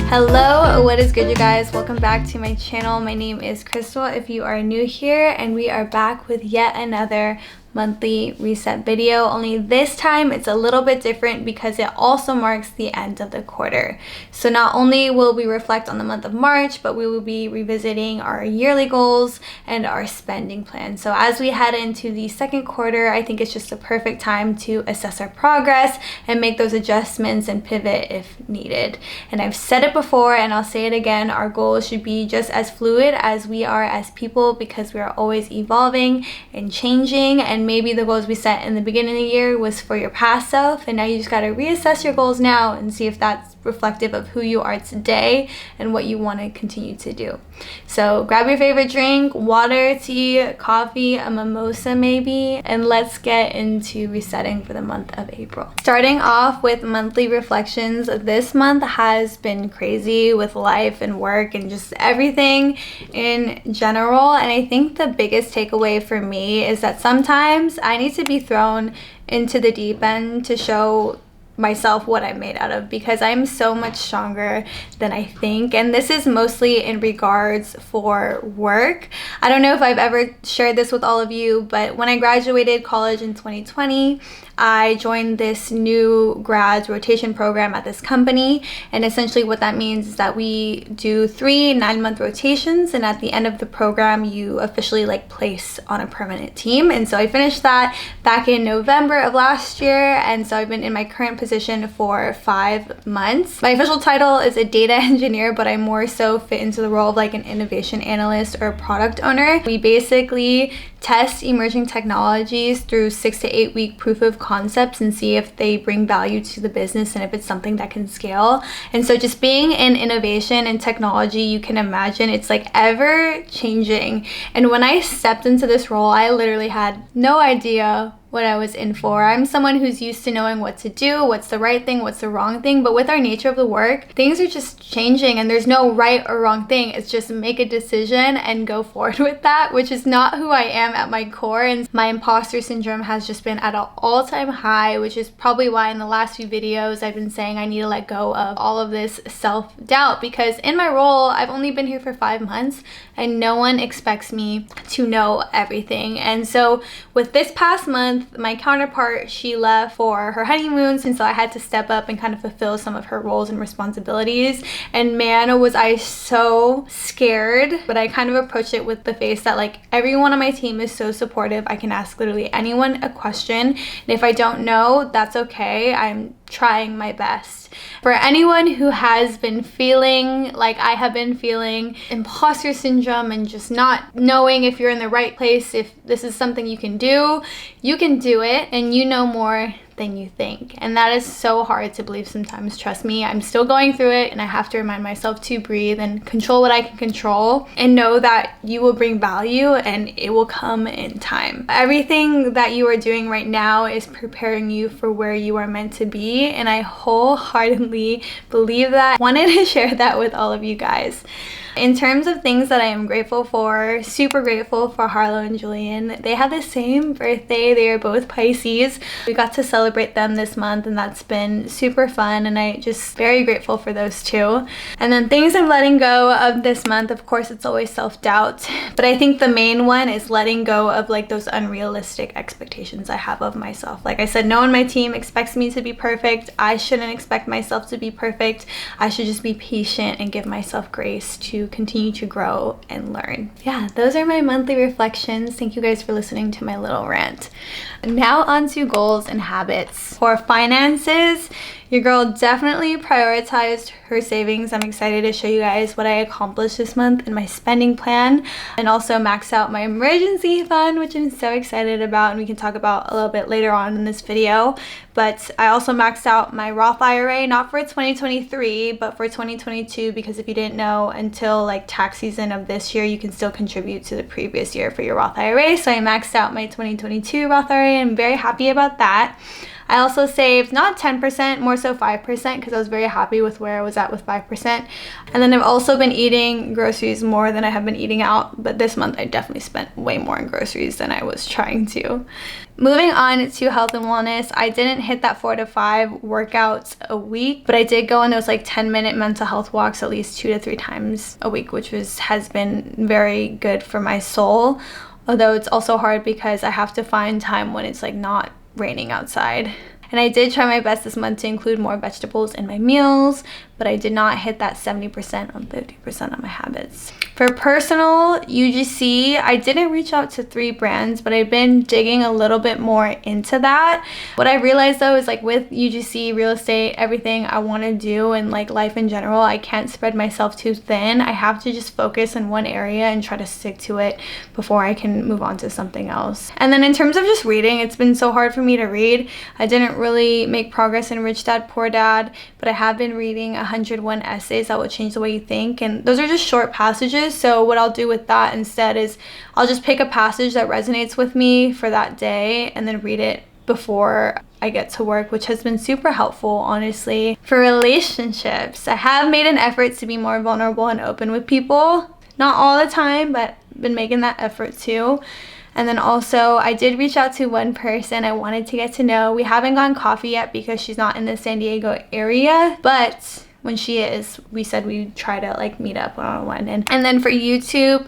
Hello, what is good, you guys? Welcome back to my channel. My name is Crystal if you are new here, and we are back with yet another monthly reset video. Only this time it's a little bit different because it also marks the end of the quarter. So not only will we reflect on the month of March, but we will be revisiting our yearly goals and our spending plan. So as we head into the second quarter, I think it's just a perfect time to assess our progress and make those adjustments and pivot if needed. And I've said it before and I'll say it again, our goals should be just as fluid as we are as people, because we are always evolving and changing. And maybe the goals we set in the beginning of the year was for your past self, and now you just got to reassess your goals now and see if that's reflective of who you are today and what you want to continue to do. So grab your favorite drink, water, tea, coffee, a mimosa maybe, and let's get into resetting for the month of April. Starting off with monthly reflections, this month has been crazy with life and work and just everything in general. And I think the biggest takeaway for me is that sometimes I need to be thrown into the deep end to show myself what I'm made out of, because I'm so much stronger than I think. And this is mostly in regards for work. I don't know if I've ever shared this with all of you, but when I graduated college in 2020, I joined this new grad rotation program at this company. And essentially what that means is that we do 3 9-month rotations, and at the end of the program you officially place on a permanent team. And so I finished that back in November of last year, and so I've been in my current position for 5 months. My official title is a data engineer, but I more so fit into the role of an innovation analyst or product owner. We basically test emerging technologies through 6 to 8 week proof of concepts and see if they bring value to the business and if it's something that can scale. And so just being in innovation and technology, you can imagine it's ever changing. And when I stepped into this role, I literally had no idea what I was in for. I'm someone who's used to knowing what to do, what's the right thing, what's the wrong thing, but with our nature of the work, things are just changing and there's no right or wrong thing. It's just make a decision and go forward with that, which is not who I am at my core. And my imposter syndrome has just been at an all-time high, which is probably why in the last few videos I've been saying I need to let go of all of this self-doubt, because in my role, I've only been here for 5 months and no one expects me to know everything. And so with this past month, my counterpart, she left for her honeymoon, and so I had to step up and kind of fulfill some of her roles and responsibilities. And man, was I so scared, but I kind of approached it with the face that everyone on my team is so supportive. I can ask literally anyone a question, and if I don't know, that's okay. I'm trying my best. For anyone who has been feeling like I have been feeling, imposter syndrome and just not knowing if you're in the right place, if this is something you can do it, and you know more than you think. And that is so hard to believe sometimes. Trust me, I'm still going through it, and I have to remind myself to breathe and control what I can control and know that you will bring value and it will come in time. Everything that you are doing right now is preparing you for where you are meant to be, and I wholeheartedly believe that. I wanted to share that with all of you guys. In terms of things that I am grateful for, super grateful for Harlow and Julian. They had the same birthday. They are both Pisces. We got to celebrate them this month, and that's been super fun, and I just very grateful for those two. And then things I'm letting go of this month, of course, it's always self-doubt, but I think the main one is letting go of those unrealistic expectations I have of myself. Like I said, no one on my team expects me to be perfect. I shouldn't expect myself to be perfect. I should just be patient and give myself grace to continue to grow and learn. Yeah, those are my monthly reflections. Thank you guys for listening to my little rant. Now on to goals and habits. For finances, your girl definitely prioritized her savings. I'm excited to show you guys what I accomplished this month in my spending plan, and also maxed out my emergency fund, which I'm so excited about, and we can talk about a little bit later on in this video. But I also maxed out my Roth IRA, not for 2023, but for 2022, because if you didn't know, until tax season of this year, you can still contribute to the previous year for your Roth IRA. So I maxed out my 2022 Roth IRA, and I'm very happy about that. I also saved not 10%, more so 5%, because I was very happy with where I was at with 5%. And then I've also been eating groceries more than I have been eating out, but this month I definitely spent way more in groceries than I was trying to. Moving on to health and wellness, I didn't hit that 4 to 5 workouts a week, but I did go on those like 10-minute mental health walks at least 2 to 3 times a week, which has been very good for my soul. Although it's also hard because I have to find time when it's like not raining outside. And I did try my best this month to include more vegetables in my meals, but I did not hit that 70% on 50% of my habits. For personal UGC, I didn't reach out to 3 brands, but I've been digging a little bit more into that. What I realized though is like with UGC, real estate, everything I want to do and like life in general, I can't spread myself too thin. I have to just focus in one area and try to stick to it before I can move on to something else. And then in terms of just reading, it's been so hard for me to read. I didn't really make progress in Rich Dad Poor Dad, but I have been reading 101 essays that will change the way you think, and those are just short passages. So what I'll do with that instead is I'll just pick a passage that resonates with me for that day and then read it before I get to work, which has been super helpful, honestly. For relationships, I have made an effort to be more vulnerable and open with people. Not all the time, but been making that effort too. And then also I did reach out to one person I wanted to get to know. We haven't gone coffee yet because she's not in the San Diego area, but when she is, we said we'd try to like meet up one-on-one. And then for YouTube,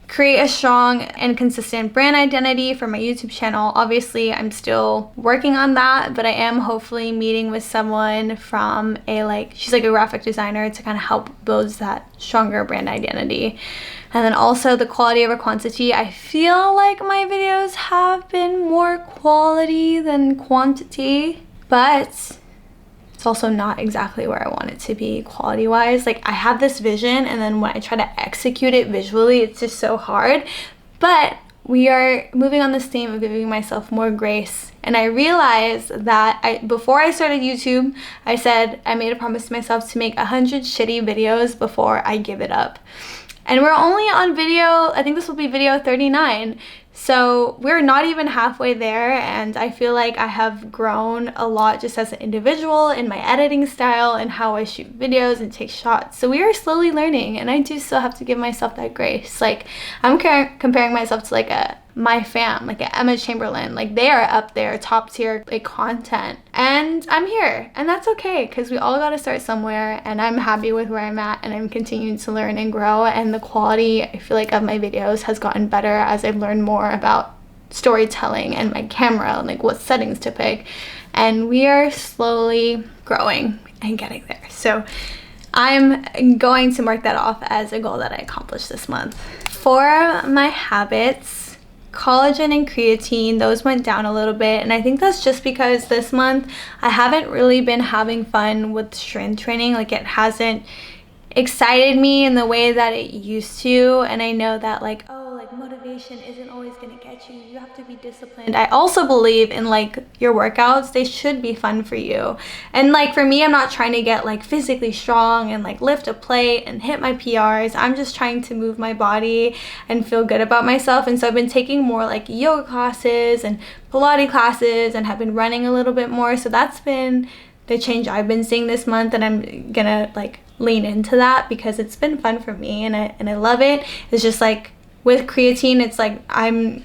create a strong and consistent brand identity for my YouTube channel. Obviously, I'm still working on that, but I am hopefully meeting with someone from she's like a graphic designer to kind of help build that stronger brand identity. And then also the quality over quantity. I feel like my videos have been more quality than quantity, but it's also not exactly where I want it to be quality wise. Like I have this vision and then when I try to execute it visually, it's just so hard. But we are moving on this theme of giving myself more grace. And I realized that before I started YouTube, I said I made a promise to myself to make 100 shitty videos before I give it up. And we're only on video, I think this will be video 39. So we're not even halfway there, and I feel like I have grown a lot just as an individual in my editing style and how I shoot videos and take shots. So we are slowly learning, and I do still have to give myself that grace. Like I'm comparing myself to like my fam, like a Emma Chamberlain. Like they are up there, top tier like content, and I'm here, and that's okay because we all got to start somewhere. And I'm happy with where I'm at, and I'm continuing to learn and grow. And the quality, I feel like, of my videos has gotten better as I've learned more about storytelling and my camera and like what settings to pick. And we are slowly growing and getting there. So I'm going to mark that off as a goal that I accomplished this month. For my habits, collagen and creatine, those went down a little bit, and I think that's just because this month I haven't really been having fun with strength training. Like it hasn't excited me in the way that it used to, and I know that like motivation isn't always gonna get you. You have to be disciplined. I also believe in like your workouts, they should be fun for you. And like for me, I'm not trying to get like physically strong and like lift a plate and hit my PRs. I'm just trying to move my body and feel good about myself. And so I've been taking more like yoga classes and Pilates classes and have been running a little bit more. So that's been the change I've been seeing this month, and I'm gonna like lean into that because it's been fun for me and I love it. It's just like with creatine, it's like I'm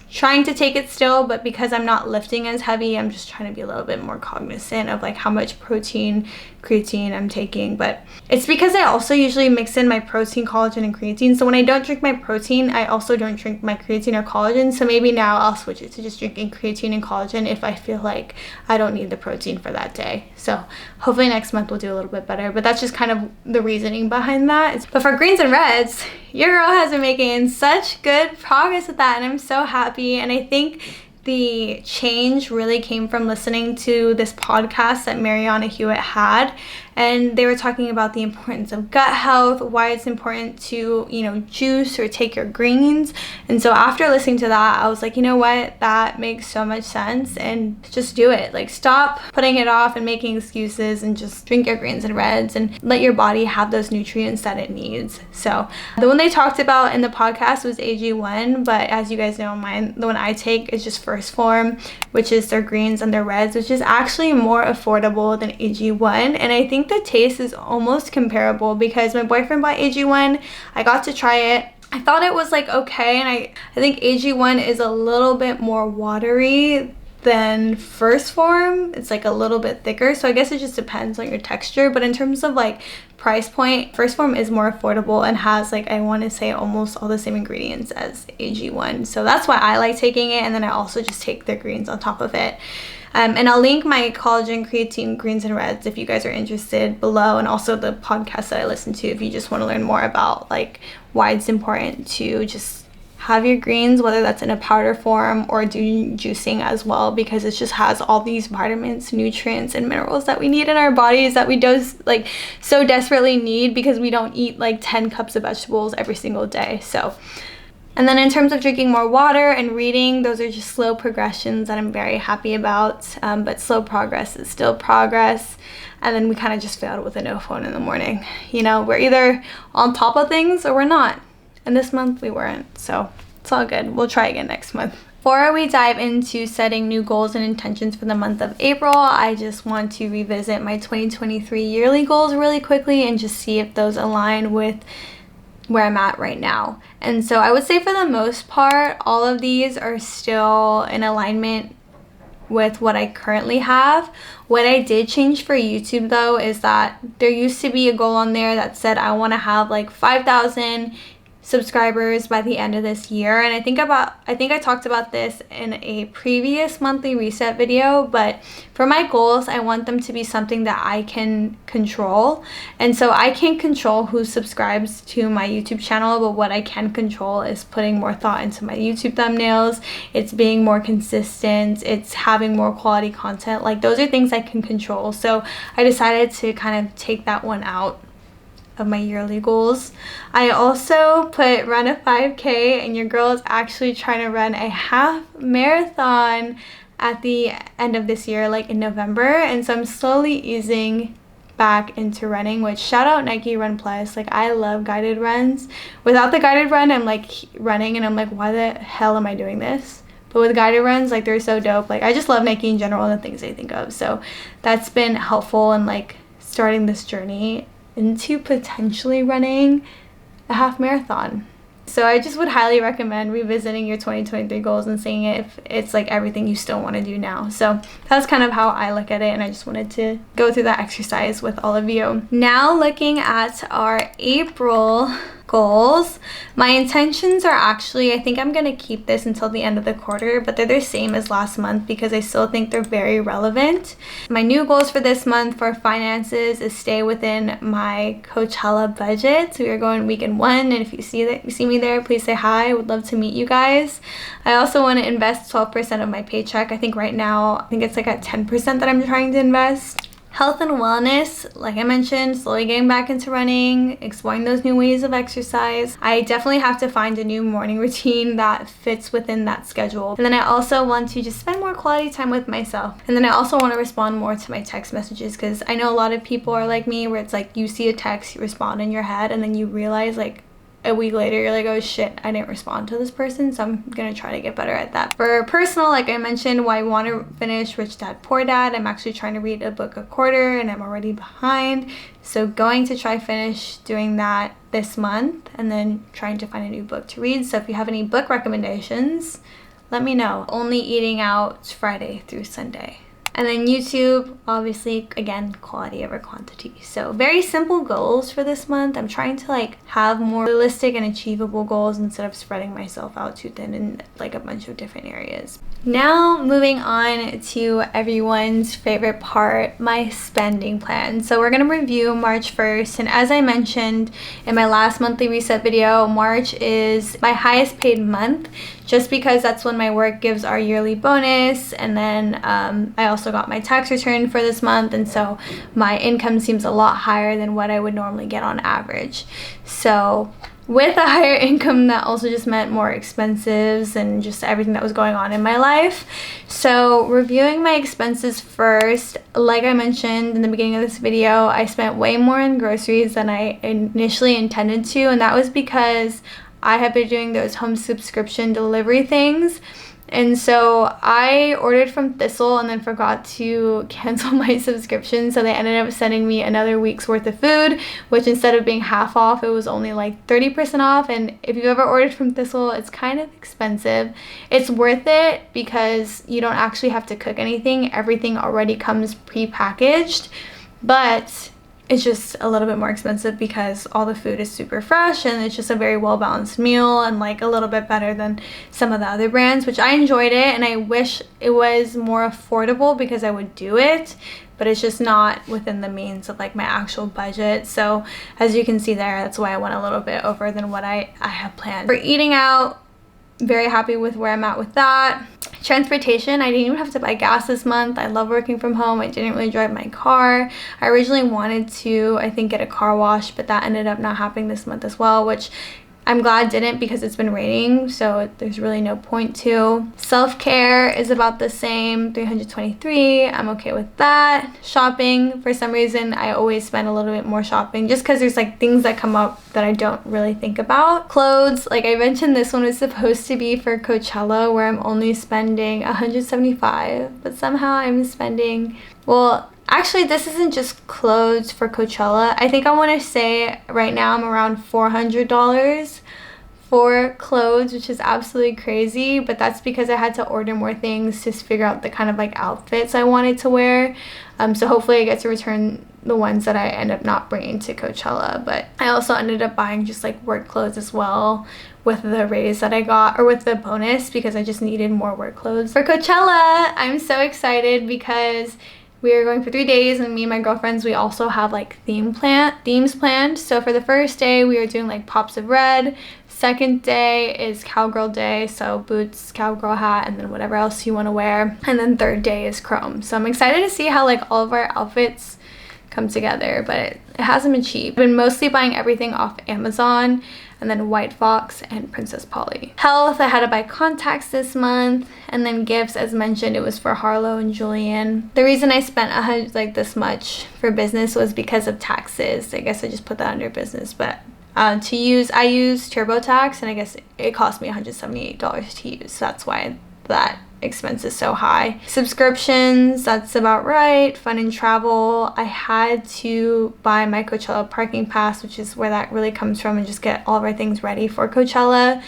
trying to take it still, but because I'm not lifting as heavy, I'm just trying to be a little bit more cognizant of like how much protein, creatine I'm taking. But it's because I also usually mix in my protein, collagen, and creatine. So when I don't drink my protein, I also don't drink my creatine or collagen. So maybe now I'll switch it to just drinking creatine and collagen if I feel like I don't need the protein for that day. So hopefully next month we'll do a little bit better, but that's just kind of the reasoning behind that. But for greens and reds, your girl has been making such good progress with that, and I'm so happy. And I think the change really came from listening to this podcast that Mariana Hewitt had, and they were talking about the importance of gut health, why it's important to, you know, juice or take your greens. And so after listening to that, I was like, you know what, that makes so much sense, and just do it. Like, stop putting it off and making excuses, and just drink your greens and reds and let your body have those nutrients that it needs. So the one they talked about in the podcast was AG1, but as you guys know, the one I take is just First Form, which is their greens and their reds, which is actually more affordable than AG1. And I think the taste is almost comparable, because my boyfriend bought AG1. I got to try it. I thought it was like okay, and I think AG1 is a little bit more watery than First Form. It's like a little bit thicker, so I guess it just depends on your texture. But in terms of like price point, First Form is more affordable and has, like, I want to say almost all the same ingredients as AG1. So that's why I like taking it, and then I also just take the greens on top of it. And I'll link my collagen creatine greens and reds if you guys are interested below, and also the podcast that I listen to if you just want to learn more about like why it's important to just have your greens, whether that's in a powder form or doing juicing as well, because it just has all these vitamins, nutrients, and minerals that we need in our bodies, that we like so desperately need, because we don't eat like 10 cups of vegetables every single day. So, and then in terms of drinking more water and reading, those are just slow progressions that I'm very happy about. But slow progress is still progress. And then we kind of just failed with a no phone in the morning. You know, we're either on top of things or we're not. And this month we weren't. So it's all good. We'll try again next month. Before we dive into setting new goals and intentions for the month of April, I just want to revisit my 2023 yearly goals really quickly and just see if those align with where I'm at right now. And so I would say for the most part, all of these are still in alignment with what I currently have. What I did change for YouTube though is that there used to be a goal on there that said I want to have like 5,000 subscribers by the end of this year. And I think I talked about this in a previous monthly reset video, but for my goals, I want them to be something that I can control. And so I can't control who subscribes to my YouTube channel, but what I can control is putting more thought into my YouTube thumbnails. It's being more consistent. It's having more quality content. Like, those are things I can control. So I decided to kind of take that one out of my yearly goals. I also put run a 5K, and your girl is actually trying to run a half marathon at the end of this year, like in November. And so I'm slowly easing back into running, which shout out Nike Run Plus. Like, I love guided runs. Without the guided run, I'm like running and I'm like, why the hell am I doing this? But with guided runs, like, they're so dope. Like, I just love Nike in general and the things they think of. So that's been helpful in like starting this journey into potentially running a half marathon. So I just would highly recommend revisiting your 2023 goals and seeing if it's like everything you still want to do now. So that's kind of how I look at it, and I just wanted to go through that exercise with all of you. Now looking at our April goals, my intentions are actually, I think I'm going to keep this until the end of the quarter, but they're the same as last month because I still think they're very relevant. My new goals for this month for finances is stay within my Coachella budget. So we are going weekend 1, and if you see me there, please say hi. I would love to meet you guys. I also want to invest 12% of my paycheck. I think right now, I think it's like at 10% that I'm trying to invest. Health and wellness, like I mentioned, slowly getting back into running, exploring those new ways of exercise. I definitely have to find a new morning routine that fits within that schedule. And then I also want to just spend more quality time with myself. And then I also want to respond more to my text messages, because I know a lot of people are like me, where it's like you see a text, you respond in your head, and then you realize like a week later you're like, oh shit, I didn't respond to this person. So I'm gonna try to get better at that. For personal, like I mentioned, I want to finish Rich Dad Poor Dad. I'm actually trying to read a book a quarter and I'm already behind, so going to try finish doing that this month, and then trying to find a new book to read. So if you have any book recommendations, let me know. Only eating out Friday through Sunday. And then YouTube, obviously, again, quality over quantity. So very simple goals for this month. I'm trying to like have more realistic and achievable goals instead of spreading myself out too thin in like a bunch of different areas. Now moving on to everyone's favorite part, my spending plan. So we're gonna review March 1st. And as I mentioned in my last monthly reset video, March is my highest paid month, just because that's when my work gives our yearly bonus. And then I also got my tax return for this month, and so my income seems a lot higher than what I would normally get on average. So with a higher income, that also just meant more expenses and just everything that was going on in my life. So reviewing my expenses first, like I mentioned in the beginning of this video, I spent way more on groceries than I initially intended to, and that was because I have been doing those home subscription delivery things. And so I ordered from Thistle and then forgot to cancel my subscription, so they ended up sending me another week's worth of food, which instead of being half off, it was only like 30% off. And if you've ever ordered from Thistle, it's kind of expensive. It's worth it because you don't actually have to cook anything. Everything already comes pre-packaged, but it's just a little bit more expensive because all the food is super fresh, and it's just a very well balanced meal and like a little bit better than some of the other brands, which I enjoyed it, and I wish it was more affordable because I would do it, but it's just not within the means of like my actual budget. So as you can see there, that's why I went a little bit over than what I have planned. For eating out, very happy with where I'm at with that. Transportation, I didn't even have to buy gas this month. I love working from home. I didn't really drive my car. I originally wanted to, I think, get a car wash, but that ended up not happening this month as well, which I'm glad didn't because it's been raining, so there's really no point to. Self-care is about the same, $323. I'm okay with that. Shopping, for some reason, I always spend a little bit more shopping just because there's like things that come up that I don't really think about. Clothes, like I mentioned, this one was supposed to be for Coachella, where I'm only spending $175, but somehow I'm spending, well, actually, this isn't just clothes for Coachella. I think I want to say right now I'm around $400 for clothes, which is absolutely crazy, but that's because I had to order more things to figure out the kind of like outfits I wanted to wear. So hopefully I get to return the ones that I end up not bringing to Coachella. But I also ended up buying just like work clothes as well with the raise that I got, or with the bonus, because I just needed more work clothes for Coachella. I'm so excited because we are going for 3 days, and me and my girlfriends, we also have like themes planned. So for the first day, we are doing like pops of red. Second day is cowgirl day, so boots, cowgirl hat, and then whatever else you want to wear. And then third day is chrome. So I'm excited to see how like all of our outfits come together, but it hasn't been cheap. I've been mostly buying everything off Amazon, and then White Fox and Princess Polly. Health, I had to buy contacts this month, and then gifts, as mentioned, it was for Harlow and Julian. The reason I spent like this much for business was because of taxes. I guess I just put that under business, but I use TurboTax, and I guess it cost me $178 to use, so that's why that expense is so high. Subscriptions, that's about right. Fun and travel, I had to buy my Coachella parking pass, which is where that really comes from, and just get all of our things ready for Coachella.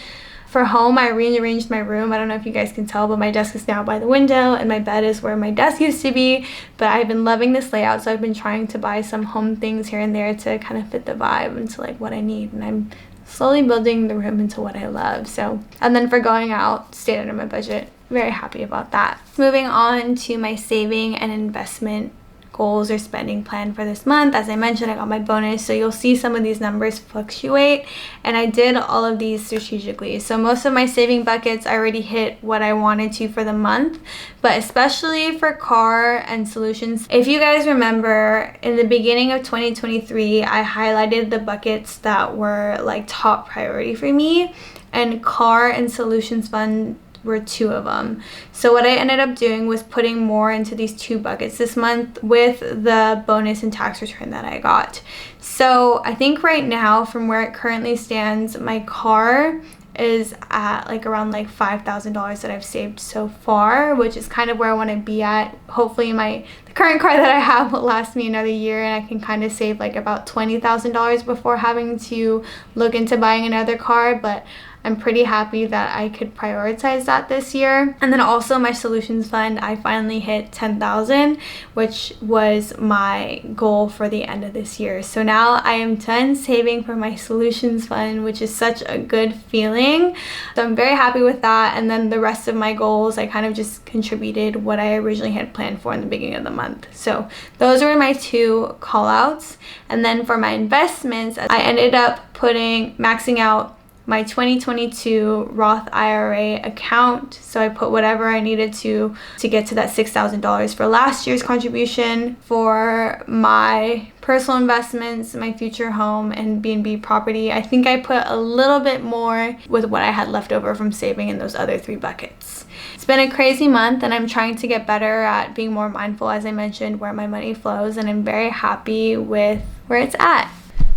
For home, I rearranged my room. I don't know if you guys can tell, but my desk is now by the window, and my bed is where my desk used to be. But I've been loving this layout, so I've been trying to buy some home things here and there to kind of fit the vibe into like what I need, and I'm slowly building the room into what I love. So, and then for going out, stayed under my budget. Very happy about that. Moving on to my saving and investment goals or spending plan for this month. As I mentioned, I got my bonus, so you'll see some of these numbers fluctuate, and I did all of these strategically. So most of my saving buckets, I already hit what I wanted to for the month, but especially for car and solutions. If you guys remember, in the beginning of 2023, I highlighted the buckets that were like top priority for me, and car and solutions fund were two of them. So what I ended up doing was putting more into these two buckets this month with the bonus and tax return that I got. So I think right now, from where it currently stands, my car is at like around like $5,000 that I've saved so far, which is kind of where I want to be at. Hopefully the current car that I have will last me another year, and I can kind of save like about $20,000 before having to look into buying another car. But I'm pretty happy that I could prioritize that this year. And then also my solutions fund, I finally hit 10,000, which was my goal for the end of this year. So now I am done saving for my solutions fund, which is such a good feeling. So I'm very happy with that. And then the rest of my goals, I kind of just contributed what I originally had planned for in the beginning of the month. So those were my two call outs. And then for my investments, I ended up maxing out my 2022 Roth IRA account. So I put whatever I needed to get to that $6,000 for last year's contribution. For my personal investments, my future home and B&B property, I think I put a little bit more with what I had left over from saving in those other 3 buckets. It's been a crazy month, and I'm trying to get better at being more mindful, as I mentioned, where my money flows, and I'm very happy with where it's at.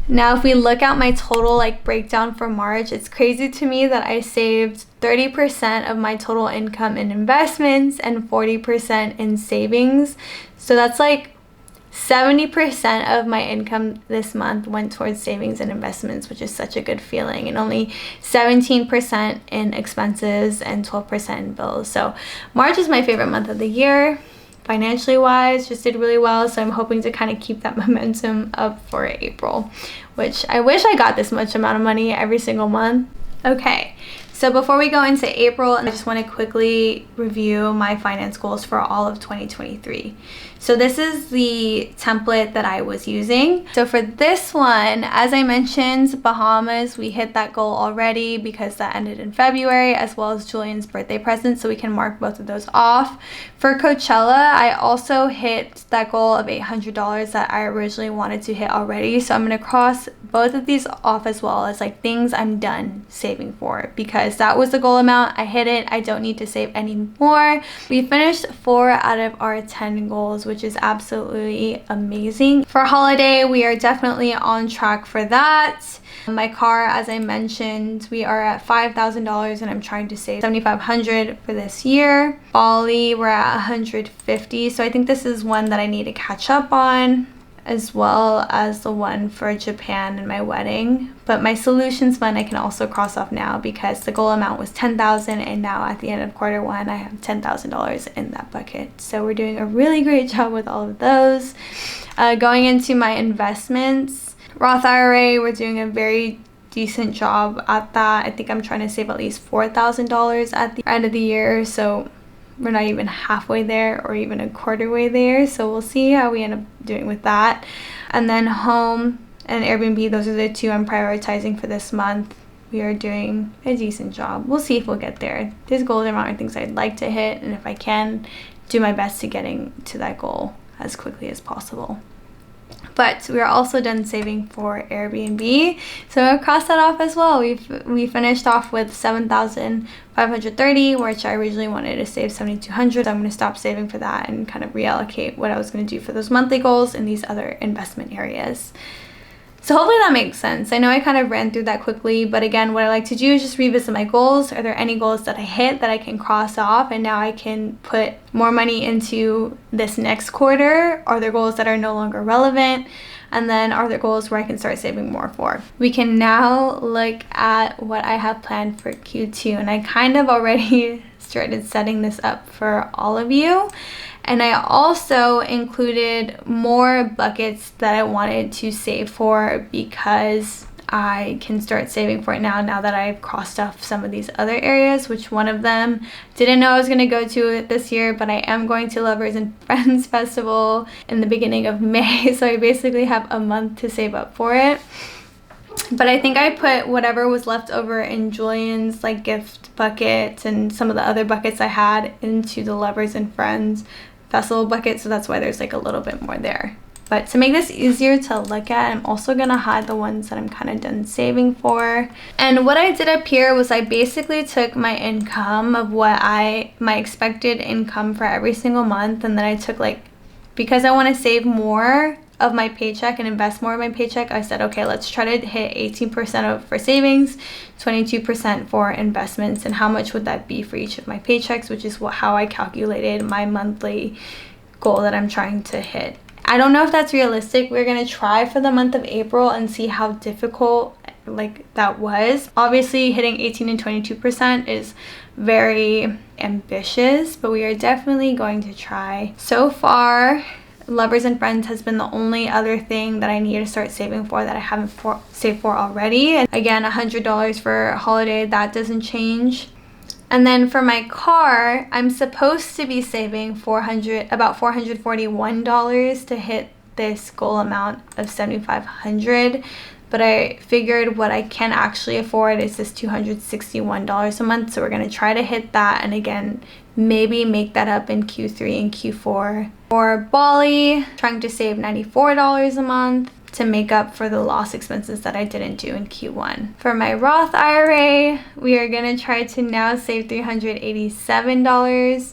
Now, if we look at my total breakdown for March, it's crazy to me that I saved 30% of my total income in investments and 40% in savings. So that's 70% of my income this month went towards savings and investments, which is such a good feeling, and only 17% in expenses and 12% in bills. So March is my favorite month of the year. Financially wise, just did really well, so I'm hoping to kind of keep that momentum up for April, which I wish I got this much amount of money every single month. Okay, so before we go into April, I just want to quickly review my finance goals for all of 2023. So this is the template that I was using. So for this one, as I mentioned, Bahamas, we hit that goal already because that ended in February, as well as Julian's birthday present, so we can mark both of those off. For Coachella, I also hit that goal of $800 that I originally wanted to hit already. So I'm going to cross both of these off, as well as things I'm done saving for, because that was the goal amount. I hit it. I don't need to save any more. We finished 4 out of our 10 goals, which is absolutely amazing. For holiday, we are definitely on track for that. My car, as I mentioned, we are at $5,000 and I'm trying to save $7,500 for this year. Bali, we're at $150, so I think this is one that I need to catch up on, as well as the one for Japan and my wedding. But my solutions fund I can also cross off now, because the goal amount was $10,000, and now at the end of quarter 1 I have $10,000 in that bucket. So we're doing a really great job with all of those. Going into my investments, Roth IRA, we're doing a very decent job at that. I think I'm trying to save at least $4,000 at the end of the year, so we're not even halfway there or even a quarter way there, so we'll see how we end up doing with that. And then home and Airbnb, those are the 2 I'm prioritizing for this month. We are doing a decent job. We'll see if we'll get there. These goals are things I'd like to hit, and if I can, do my best to getting to that goal as quickly as possible. But we are also done saving for Airbnb, so I'll cross that off as well. We finished off with $7,530, which I originally wanted to save $7,200. So I'm going to stop saving for that and kind of reallocate what I was going to do for those monthly goals in these other investment areas. So hopefully that makes sense. I know I kind of ran through that quickly, but again, what I like to do is just revisit my goals. Are there any goals that I hit that I can cross off, and now I can put more money into this next quarter? Are there goals that are no longer relevant? And then are there goals where I can start saving more for? We can now look at what I have planned for Q2, and I kind of already started setting this up for all of you. And I also included more buckets that I wanted to save for, because I can start saving for it now that I've crossed off some of these other areas, which one of them didn't know I was going to go to it this year, but I am going to Lovers and Friends Festival in the beginning of May, so I basically have a month to save up for it. But I think I put whatever was left over in Julian's gift bucket and some of the other buckets I had into the Lovers and Friends Festival bucket, so that's why there's a little bit more there. But to make this easier to look at, I'm also gonna hide the ones that I'm kind of done saving for. And what I did up here was I basically took my income of my expected income for every single month, and then I took because I want to save more of my paycheck and invest more of my paycheck, I said, okay, let's try to hit 18% for savings, 22% for investments, and how much would that be for each of my paychecks, which is how I calculated my monthly goal that I'm trying to hit. I don't know if that's realistic. We're going to try for the month of April and see how difficult that was. Obviously, hitting 18 and 22% is very ambitious, but we are definitely going to try. So far, Lovers and Friends has been the only other thing that I need to start saving for that I haven't saved for already. And again, $100 for holiday, that doesn't change. And then for my car, I'm supposed to be saving about $441 to hit this goal amount of $7,500. but I figured what I can actually afford is this $261 a month. So we're going to try to hit that, and again, maybe make that up in Q3 and Q4. For Bali, trying to save $94 a month to make up for the lost expenses that I didn't do in Q1. For my Roth IRA, we are going to try to now save $387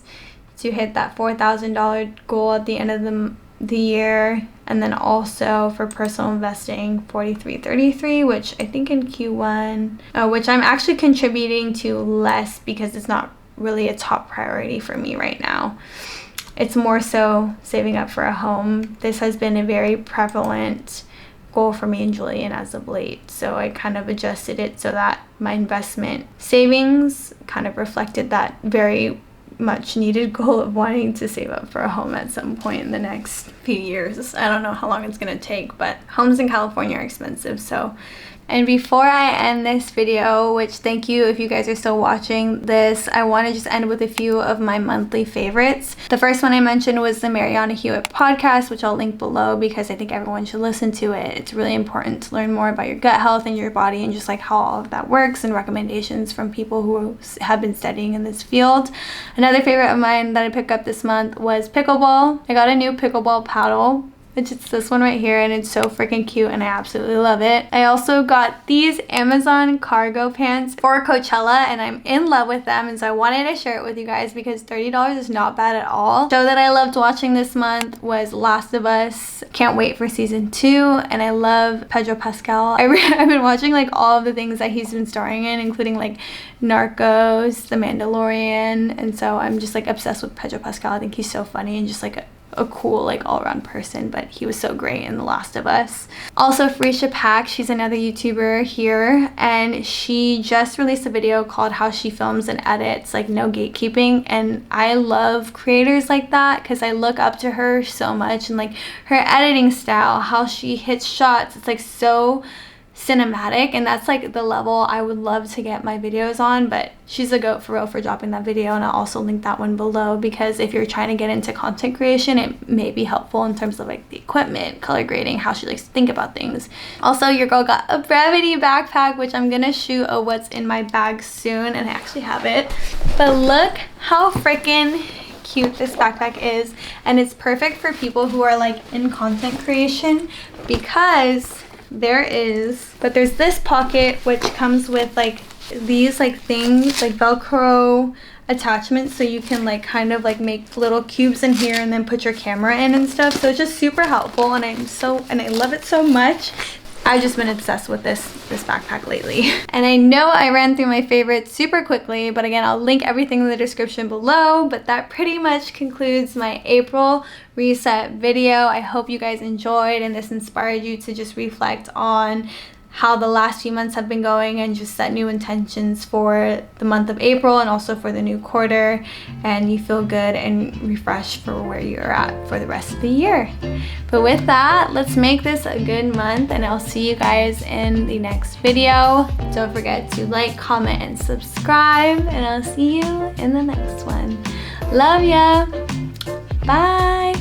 to hit that $4,000 goal at the end of the year. And then also for personal investing, $43.33, which I think in Q1, which I'm actually contributing to less because it's not really a top priority for me right now. It's more so saving up for a home. This has been a very prevalent goal for me and Julian as of late. So I kind of adjusted it so that my investment savings kind of reflected that very much needed goal of wanting to save up for a home at some point in the next few years. I don't know how long it's going to take, but homes in California are expensive. And before I end this video, which thank you if you guys are still watching this, I want to just end with a few of my monthly favorites. The first one I mentioned was the Mariana Hewitt podcast, which I'll link below because I think everyone should listen to it. It's really important to learn more about your gut health and your body and just like how all of that works, and recommendations from people who have been studying in this field. Another favorite of mine that I picked up this month was pickleball. I got a new pickleball paddle, which is this one right here, and it's so freaking cute and I absolutely love it. I also got these Amazon cargo pants for Coachella and I'm in love with them, and so I wanted to share it with you guys because $30 is not bad at all. Show that I loved watching this month was Last of Us. Can't wait for season 2, and I love Pedro Pascal. I've been watching like all of the things that he's been starring in, including like Narcos, The Mandalorian, and so I'm just like obsessed with Pedro Pascal. I think he's so funny and just like a cool like all-around person, but he was so great in The Last of Us. Also, Farisha Pack, she's another YouTuber here, and she just released a video called How She Films and Edits, like no gatekeeping, and I love creators like that because I look up to her so much, and like her editing style, how she hits shots, it's like so cinematic, and that's like the level I would love to get my videos on. But she's a goat for real for dropping that video, and I'll also link that one below because if you're trying to get into content creation, it may be helpful in terms of like the equipment, color grading, how she likes to think about things. Also, your girl got a Brevity backpack, which I'm gonna shoot a what's in my bag soon, and I actually have it. But look how freaking cute this backpack is, and it's perfect for people who are like in content creation because there's this pocket which comes with like these like things like Velcro attachments, so you can like kind of like make little cubes in here and then put your camera in and stuff. So it's just super helpful, and I love it so much. I've just been obsessed with this backpack lately. And I know I ran through my favorites super quickly, but again, I'll link everything in the description below. But that pretty much concludes my April reset video. I hope you guys enjoyed and this inspired you to just reflect on how the last few months have been going and just set new intentions for the month of April and also for the new quarter, and you feel good and refreshed for where you're at for the rest of the year. But with that, let's make this a good month, and I'll see you guys in the next video. Don't forget to like, comment, and subscribe, and I'll see you in the next one. Love ya. Bye.